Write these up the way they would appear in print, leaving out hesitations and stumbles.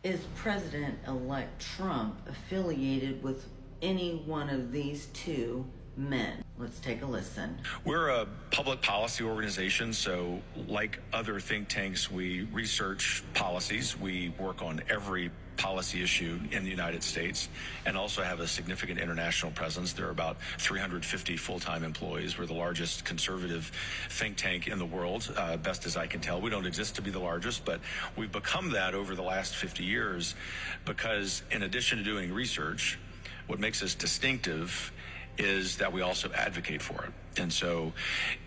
Is President-elect Trump affiliated with any one of these two men? Let's take a listen. We're a public policy organization, so like other think tanks, we research policies. We work on every policy issue in the United States and also have a significant international presence. There are about 350 full-time employees. We're the largest conservative think tank in the world, best as I can tell. We don't exist to be the largest, but we've become that over the last 50 years because in addition to doing research, what makes us distinctive is that we also advocate for it. And so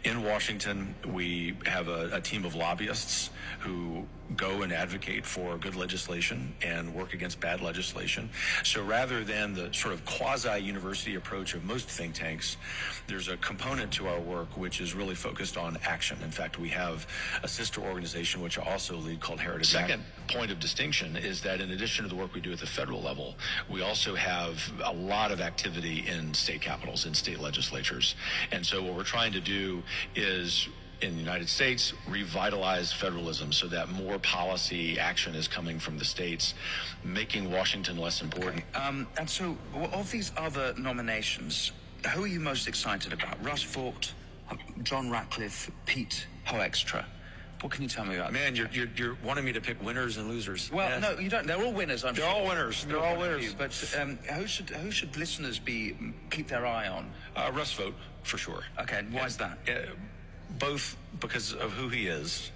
in Washington, we have a team of lobbyists who go and advocate for good legislation and work against bad legislation. So rather than the sort of quasi-university approach of most think tanks, there's a component to our work which is really focused on action. In fact, we have a sister organization which I also lead called Heritage. Second point of distinction is that in addition to the work we do at the federal level, we also have a lot of activity in state capitals, in state legislatures. And so what we're trying to do is, in the United States, revitalize federalism so that more policy action is coming from the states, making Washington less important. Okay. And so, of these other nominations, who are you most excited about? Russ Vought, John Ratcliffe, Pete Hoekstra. What can you tell me about? Man, you're wanting me to pick winners and losers. Well, yes. No, you don't. They're all winners. They're all winners. They're all winners. But who should listeners keep their eye on? Russ Vought, for sure. Okay. And why is that? Both because of who he is,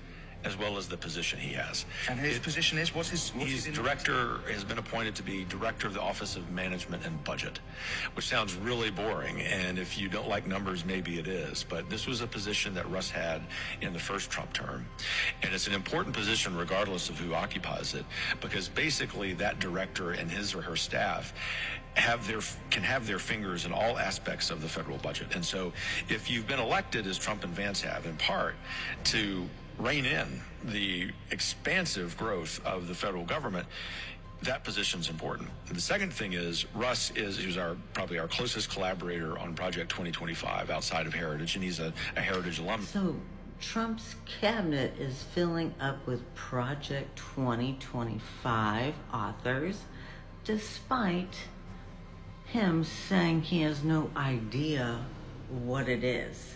as well as the position he has. And his position is? He's director, has been appointed to be director of the Office of Management and Budget, which sounds really boring. And if you don't like numbers, maybe it is. But this was a position that Russ had in the first Trump term. And it's an important position regardless of who occupies it, because basically that director and his or her staff can have their fingers in all aspects of the federal budget. And so if you've been elected, as Trump and Vance have, in part, to rein in the expansive growth of the federal government, that position's important. And the second thing is Russ he's probably our closest collaborator on Project 2025 outside of Heritage, and he's a Heritage alum. So Trump's cabinet is filling up with Project 2025 authors, despite him saying he has no idea what it is.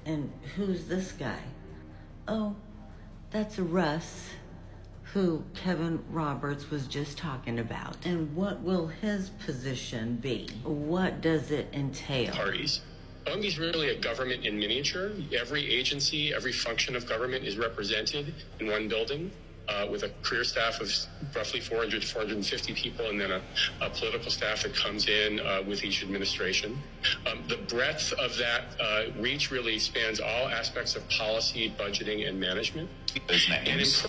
And who's this guy? Oh, that's Russ, who Kevin Roberts was just talking about. And what will his position be? What does it entail? Parties. OMB is really a government in miniature. Every agency, every function of government is represented in one building. With a career staff of roughly 400 to 450 people, and then a political staff that comes in with each administration. The breadth of that reach really spans all aspects of policy, budgeting, and management. Those names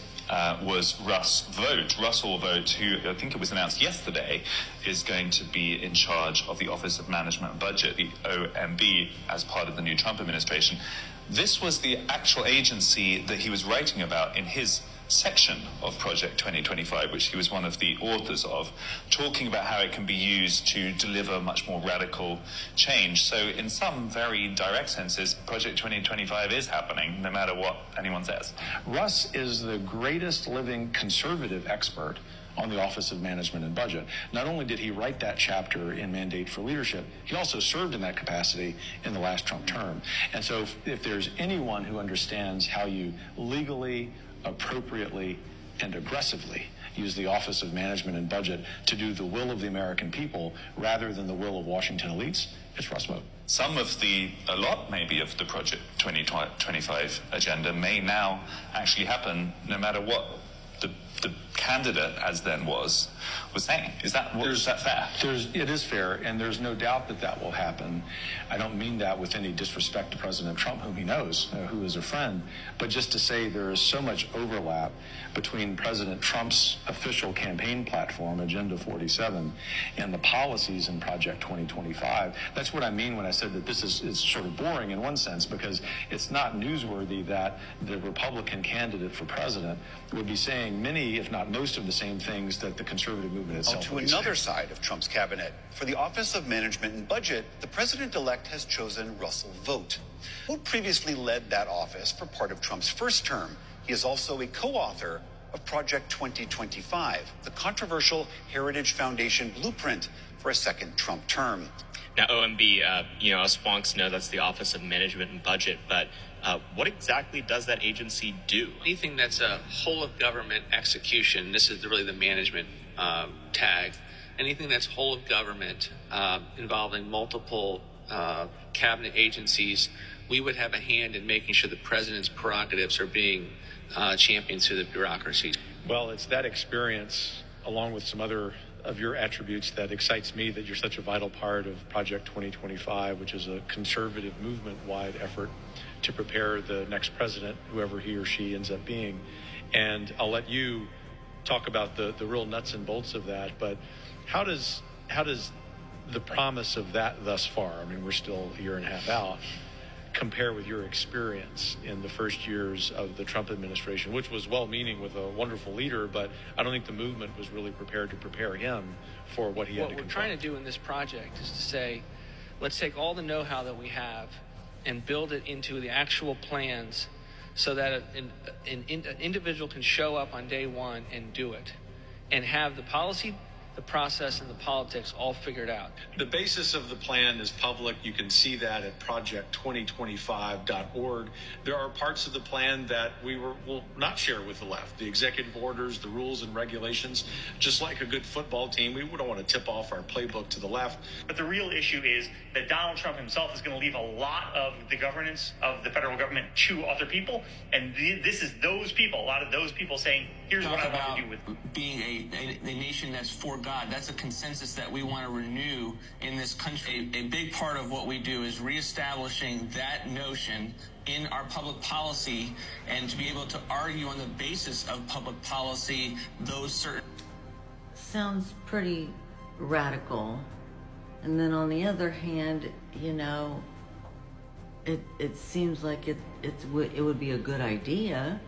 was Russ Vought. Russell Vought, who I think it was announced yesterday, is going to be in charge of the Office of Management and Budget, the OMB, as part of the new Trump administration. This was the actual agency that he was writing about in his section of Project 2025, which he was one of the authors of, talking about how it can be used to deliver much more radical change. So in some very direct senses, Project 2025 is happening, no matter what anyone says. Russ is the greatest living conservative expert on the Office of Management and Budget. Not only did he write that chapter in Mandate for Leadership, he also served in that capacity in the last Trump term. And so if there's anyone who understands how you legally, appropriately, and aggressively use the Office of Management and Budget to do the will of the American people rather than the will of Washington elites, it's Russ Vought. A lot maybe of the Project 2025 agenda may now actually happen no matter what the candidate, as then was saying. Is that fair? It is fair, and there's no doubt that will happen. I don't mean that with any disrespect to President Trump, whom he knows, who is a friend, but just to say there is so much overlap between President Trump's official campaign platform, Agenda 47, and the policies in Project 2025. That's what I mean when I said that this is sort of boring in one sense, because it's not newsworthy that the Republican candidate for president would be saying many, if not most, of the same things that the conservative movement itself. To another side of Trump's cabinet. For the Office of Management and Budget, the president-elect has chosen Russell Vought, who previously led that office for part of Trump's first term. He is also a co-author of Project 2025, the controversial Heritage Foundation blueprint for a second Trump term. Now, OMB, us wonks know that's the Office of Management and Budget, but what exactly does that agency do? Anything that's a whole of government execution, this is really the management tag, anything that's whole of government involving multiple cabinet agencies, we would have a hand in making sure the president's prerogatives are being championed through the bureaucracy. Well, it's that experience, along with some other of your attributes, that excites me that you're such a vital part of Project 2025, which is a conservative movement-wide effort to prepare the next president, whoever he or she ends up being. And I'll let you talk about the real nuts and bolts of that, but how does the promise of that thus far, I mean, we're still a year and a half out, compare with your experience in the first years of the Trump administration, which was well-meaning with a wonderful leader, but I don't think the movement was really prepared to prepare him for what he had to confront. What we're trying to do in this project is to say, let's take all the know-how that we have and build it into the actual plans so that an individual can show up on day one and do it and have the policy, the process, and the politics all figured out. The basis of the plan is public. You can see that at project2025.org. There are parts of the plan that we will not share with the left. The executive orders, the rules and regulations. Just like a good football team, we don't want to tip off our playbook to the left. But the real issue is that Donald Trump himself is going to leave a lot of the governance of the federal government to other people. And this is those people, a lot of those people saying, here's what I want to do with being a nation that's for God. That's a consensus that we want to renew in this country. A big part of what we do is reestablishing that notion in our public policy, and to be able to argue on the basis of public policy those certain... Sounds pretty radical. And then on the other hand, it seems like it would be a good idea.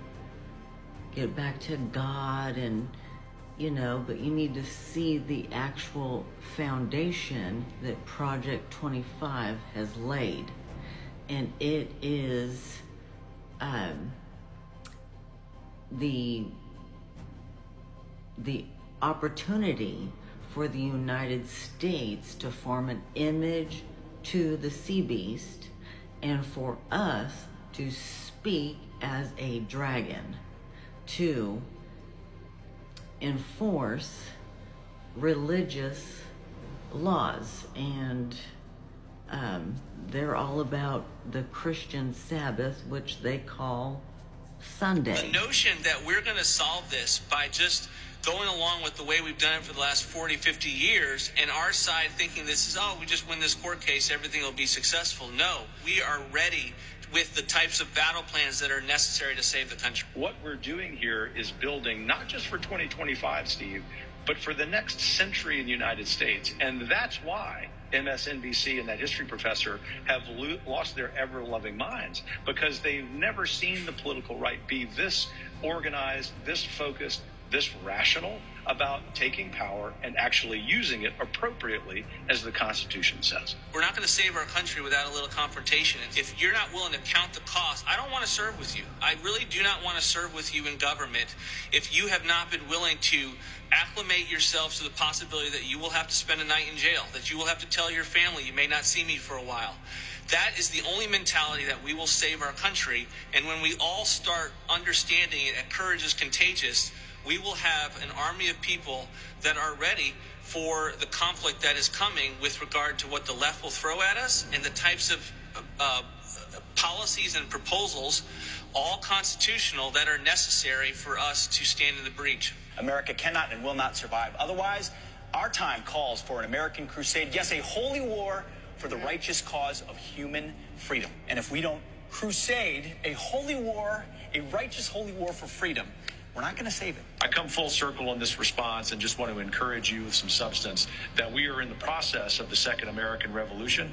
Get back to God and, but you need to see the actual foundation that Project 25 has laid. And it is the opportunity for the United States to form an image to the sea beast and for us to speak as a dragon, to enforce religious laws. And they're all about the Christian Sabbath, which they call Sunday. The notion that we're going to solve this by just going along with the way we've done it for the last 40, 50 years, and our side thinking this is, we just win this court case, everything will be successful. No, we are ready with the types of battle plans that are necessary to save the country. What we're doing here is building not just for 2025, Steve, but for the next century in the United States. And that's why MSNBC and that history professor have lost their ever-loving minds, because they've never seen the political right be this organized, this focused, this rational about taking power and actually using it appropriately, as the Constitution says. We're not going to save our country without a little confrontation. If you're not willing to count the cost, I don't want to serve with you. I really do not want to serve with you in government if you have not been willing to acclimate yourself to the possibility that you will have to spend a night in jail, that you will have to tell your family you may not see me for a while. That is the only mentality that we will save our country. And when we all start understanding it, and courage is contagious, we will have an army of people that are ready for the conflict that is coming with regard to what the left will throw at us and the types of policies and proposals, all constitutional, that are necessary for us to stand in the breach. America cannot and will not survive. Otherwise, our time calls for an American crusade, yes, a holy war for the righteous cause of human freedom. And if we don't crusade a holy war, a righteous holy war for freedom, we're not going to save it. I come full circle in this response and just want to encourage you with some substance that we are in the process of the Second American Revolution.